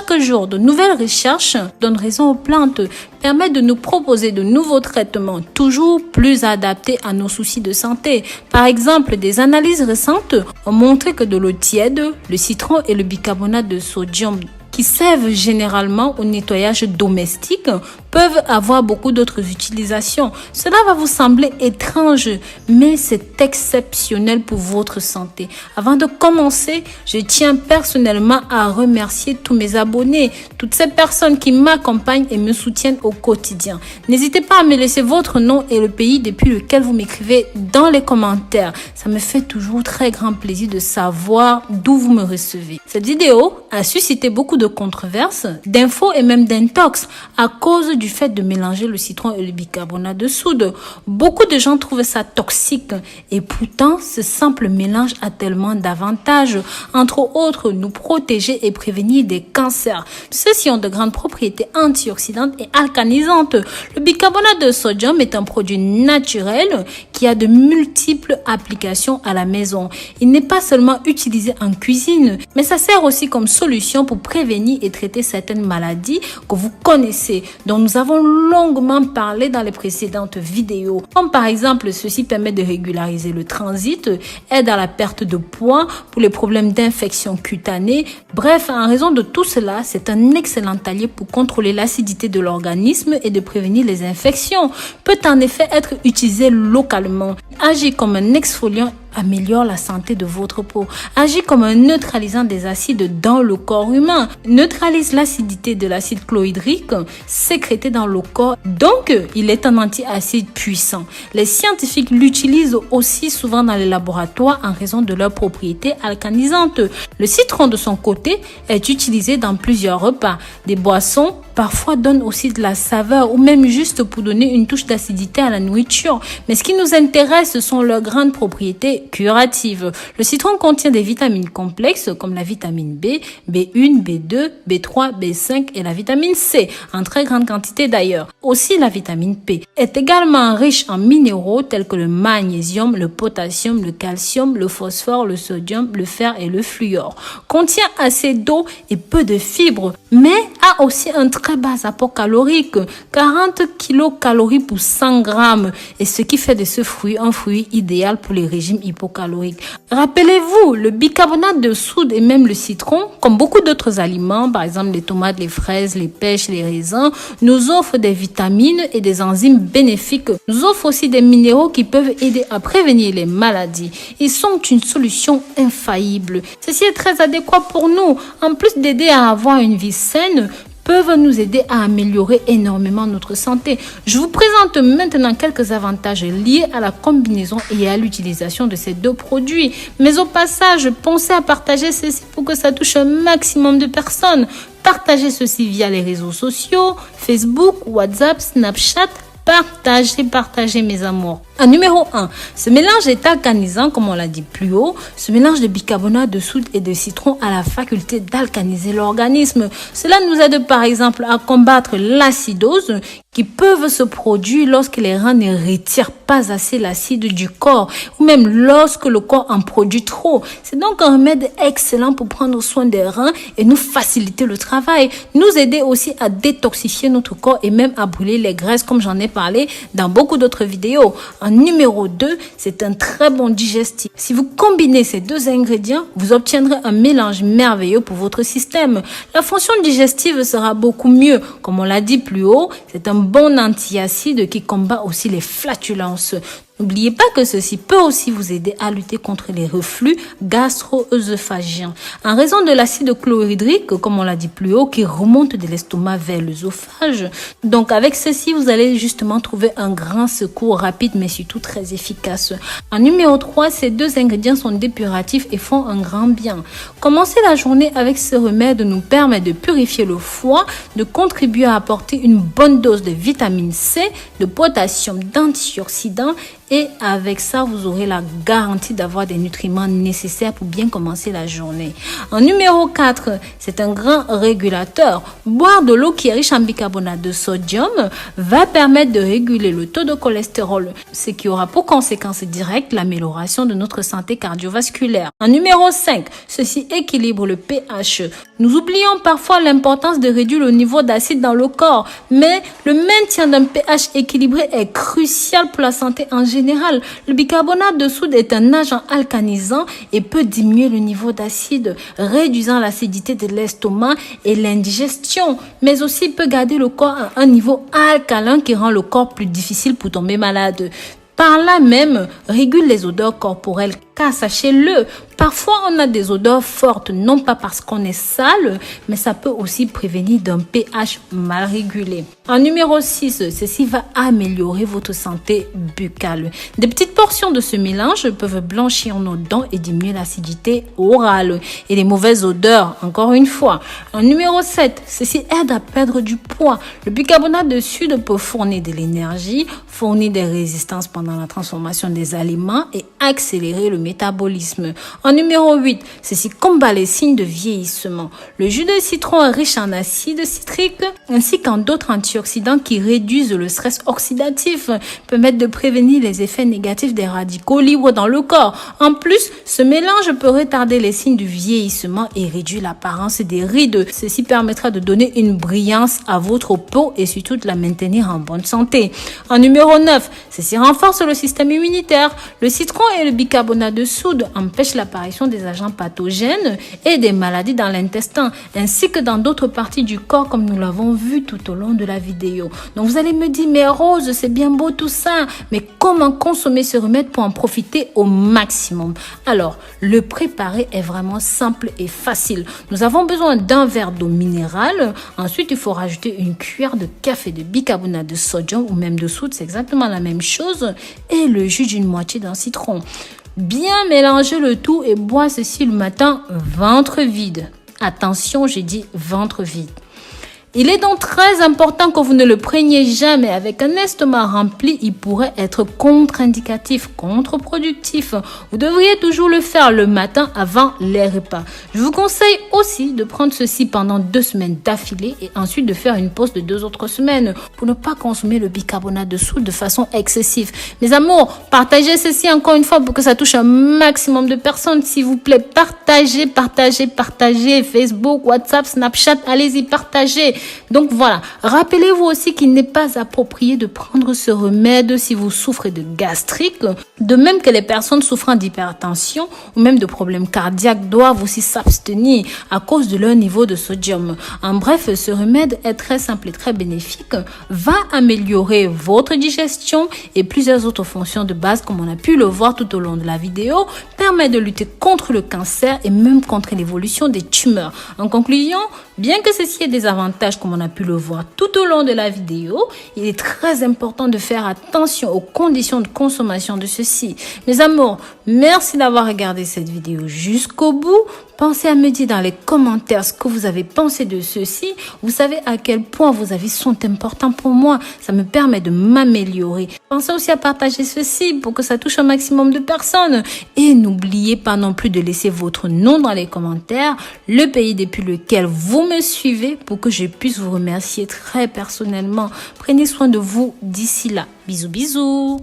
Chaque jour, de nouvelles recherches donnent raison aux plantes, permettent de nous proposer de nouveaux traitements toujours plus adaptés à nos soucis de santé. Par exemple, des analyses récentes ont montré que de l'eau tiède, le citron et le bicarbonate de sodium qui servent généralement au nettoyage domestique peuvent avoir beaucoup d'autres utilisations. Cela va vous sembler étrange, mais c'est exceptionnel pour votre santé. Avant de commencer, je tiens personnellement à remercier tous mes abonnés, toutes ces personnes qui m'accompagnent et me soutiennent au quotidien. N'hésitez pas à me laisser votre nom et le pays depuis lequel vous m'écrivez dans les commentaires. Ça me fait toujours très grand plaisir de savoir d'où vous me recevez. Cette vidéo a suscité beaucoup de controverses, d'infos et même d'intox à cause du fait de mélanger le citron et le bicarbonate de soude. Beaucoup de gens trouvent ça toxique et pourtant ce simple mélange a tellement d'avantages, entre autres nous protéger et prévenir des cancers. Ceux-ci ont de grandes propriétés antioxydantes et alcanisantes. Le bicarbonate de sodium est un produit naturel qui a de multiples applications à la maison. Il n'est pas seulement utilisé en cuisine, mais ça sert aussi comme solution pour prévenir et traiter certaines maladies que vous connaissez, dont nous avons longuement parlé dans les précédentes vidéos. Comme par exemple, ceci permet de régulariser le transit, aide à la perte de poids pour les problèmes d'infection cutanée. Bref, en raison de tout cela, c'est un excellent allié pour contrôler l'acidité de l'organisme et de prévenir les infections. Peut en effet être utilisé localement. Agit comme un exfoliant, améliore la santé de votre peau. Agit comme un neutralisant des acides dans le corps humain. Neutralise l'acidité de l'acide chlorhydrique sécrété dans le corps. Donc, il est un antiacide puissant. Les scientifiques l'utilisent aussi souvent dans les laboratoires en raison de leurs propriétés alcanisantes. Le citron, de son côté, est utilisé dans plusieurs repas. Des boissons parfois donnent aussi de la saveur ou même juste pour donner une touche d'acidité à la nourriture. Mais ce qui nous intéresse, ce sont leurs grandes propriétés curatives. Le citron contient des vitamines complexes comme la vitamine B, B1, B2, B3, B5 et la vitamine C, en très grande quantité d'ailleurs. Aussi, la vitamine P est également riche en minéraux tels que le magnésium, le potassium, le calcium, le phosphore, le sodium, le fer et le fluor. Contient assez d'eau et peu de fibres, mais a aussi un très bas apport calorique, 40 kilocalories pour 100 grammes, et ce qui fait de ce fruit un fruit idéal pour les régimes hypocaloriques. Rappelez-vous, le bicarbonate de soude et même le citron, comme beaucoup d'autres aliments, par exemple les tomates, les fraises, les pêches, les raisins, nous offrent des vitamines et des enzymes bénéfiques, nous offrent aussi des minéraux qui peuvent aider à prévenir les maladies. Ils sont une solution infaillible. Ceci est très adéquat pour nous. En plus d'aider à avoir une vie saine, peuvent nous aider à améliorer énormément notre santé. Je vous présente maintenant quelques avantages liés à la combinaison et à l'utilisation de ces deux produits. Mais au passage, pensez à partager ceci pour que ça touche un maximum de personnes. Partagez ceci via les réseaux sociaux, Facebook, WhatsApp, Snapchat. Partagez mes amours. En numéro 1, ce mélange est alcanisant comme on l'a dit plus haut. Ce mélange de bicarbonate de soude et de citron a la faculté d'alcaniser l'organisme. Cela nous aide par exemple à combattre l'acidose qui peuvent se produire lorsque les reins ne retirent pas assez l'acide du corps ou même lorsque le corps en produit trop. C'est donc un remède excellent pour prendre soin des reins et nous faciliter le travail. Nous aider aussi à détoxifier notre corps et même à brûler les graisses comme j'en ai parlé dans beaucoup d'autres vidéos. En numéro 2, c'est un très bon digestif. Si vous combinez ces deux ingrédients, vous obtiendrez un mélange merveilleux pour votre système. La fonction digestive sera beaucoup mieux. Comme on l'a dit plus haut, c'est un bon antiacide qui combat aussi les flatulences. N'oubliez pas que ceci peut aussi vous aider à lutter contre les reflux gastro-œsophagiens. En raison de l'acide chlorhydrique, comme on l'a dit plus haut, qui remonte de l'estomac vers l'œsophage. Donc avec ceci, vous allez justement trouver un grand secours rapide, mais surtout très efficace. En numéro 3, ces deux ingrédients sont dépuratifs et font un grand bien. Commencer la journée avec ce remède nous permet de purifier le foie, de contribuer à apporter une bonne dose de vitamine C, de potassium, d'antioxydants et avec ça, vous aurez la garantie d'avoir des nutriments nécessaires pour bien commencer la journée. En numéro 4, c'est un grand régulateur. Boire de l'eau qui est riche en bicarbonate de sodium va permettre de réguler le taux de cholestérol, ce qui aura pour conséquence directe l'amélioration de notre santé cardiovasculaire. En numéro 5, ceci équilibre le pH. Nous oublions parfois l'importance de réduire le niveau d'acide dans le corps, mais le maintien d'un pH équilibré est crucial pour la santé en général. Le bicarbonate de soude est un agent alcanisant et peut diminuer le niveau d'acide, réduisant l'acidité de l'estomac et l'indigestion, mais aussi peut garder le corps à un niveau alcalin qui rend le corps plus difficile pour tomber malade. Par là même, régule les odeurs corporelles, car sachez-le, parfois on a des odeurs fortes, non pas parce qu'on est sale, mais ça peut aussi prévenir d'un pH mal régulé. En numéro 6, ceci va améliorer votre santé buccale. Des petites portions de ce mélange peuvent blanchir nos dents et diminuer l'acidité orale et les mauvaises odeurs, encore une fois. En numéro 7, ceci aide à perdre du poids. Le bicarbonate de soude peut fournir de l'énergie, fournir des résistances pendant la transformation des aliments et accélérer le métabolisme. En numéro 8, ceci combat les signes de vieillissement. Le jus de citron est riche en acide citrique ainsi qu'en d'autres antioxydants qui réduisent le stress oxydatif, permettent de prévenir les effets négatifs des radicaux libres dans le corps. En plus, ce mélange peut retarder les signes du vieillissement et réduire l'apparence des rides. Ceci permettra de donner une brillance à votre peau et surtout de la maintenir en bonne santé. En numéro 9, ceci renforce le système immunitaire. Le citron et le bicarbonate de soude empêchent l'apparition des agents pathogènes et des maladies dans l'intestin, ainsi que dans d'autres parties du corps, comme nous l'avons vu tout au long de la vidéo. Donc vous allez me dire, mais Rose, c'est bien beau tout ça, mais comment consommer ce remède pour en profiter au maximum? Alors, le préparer est vraiment simple et facile. Nous avons besoin d'un verre d'eau minérale. Ensuite, il faut rajouter une cuillère de café de bicarbonate de sodium ou même de soude, c'est exactement la même chose, et le jus d'une moitié d'un citron. Bien mélanger le tout et boire ceci le matin, ventre vide. Attention, j'ai dit ventre vide. Il est donc très important que vous ne le preniez jamais. Avec un estomac rempli, il pourrait être contre-indicatif, contre-productif. Vous devriez toujours le faire le matin avant les repas. Je vous conseille aussi de prendre ceci pendant 2 semaines d'affilée et ensuite de faire une pause de 2 autres semaines pour ne pas consommer le bicarbonate de soude de façon excessive. Mes amours, partagez ceci encore une fois pour que ça touche un maximum de personnes. S'il vous plaît, partagez. Facebook, WhatsApp, Snapchat, allez-y, partagez. Donc voilà, rappelez-vous aussi qu'il n'est pas approprié de prendre ce remède si vous souffrez de gastrique, de même que les personnes souffrant d'hypertension ou même de problèmes cardiaques doivent aussi s'abstenir à cause de leur niveau de sodium. En bref, ce remède est très simple et très bénéfique, va améliorer votre digestion et plusieurs autres fonctions de base comme on a pu le voir tout au long de la vidéo, permet de lutter contre le cancer et même contre l'évolution des tumeurs. En conclusion, bien que ceci ait des avantages comme on a pu le voir tout au long de la vidéo, il est très important de faire attention aux conditions de consommation de ceci. Mes amours, merci d'avoir regardé cette vidéo jusqu'au bout. Pensez à me dire dans les commentaires ce que vous avez pensé de ceci. Vous savez à quel point vos avis sont importants pour moi. Ça me permet de m'améliorer. Pensez aussi à partager ceci pour que ça touche un maximum de personnes. Et n'oubliez pas non plus de laisser votre nom dans les commentaires, le pays depuis lequel vous me suivez pour que je puisse vous remercier très personnellement. Prenez soin de vous d'ici là. Bisous, bisous.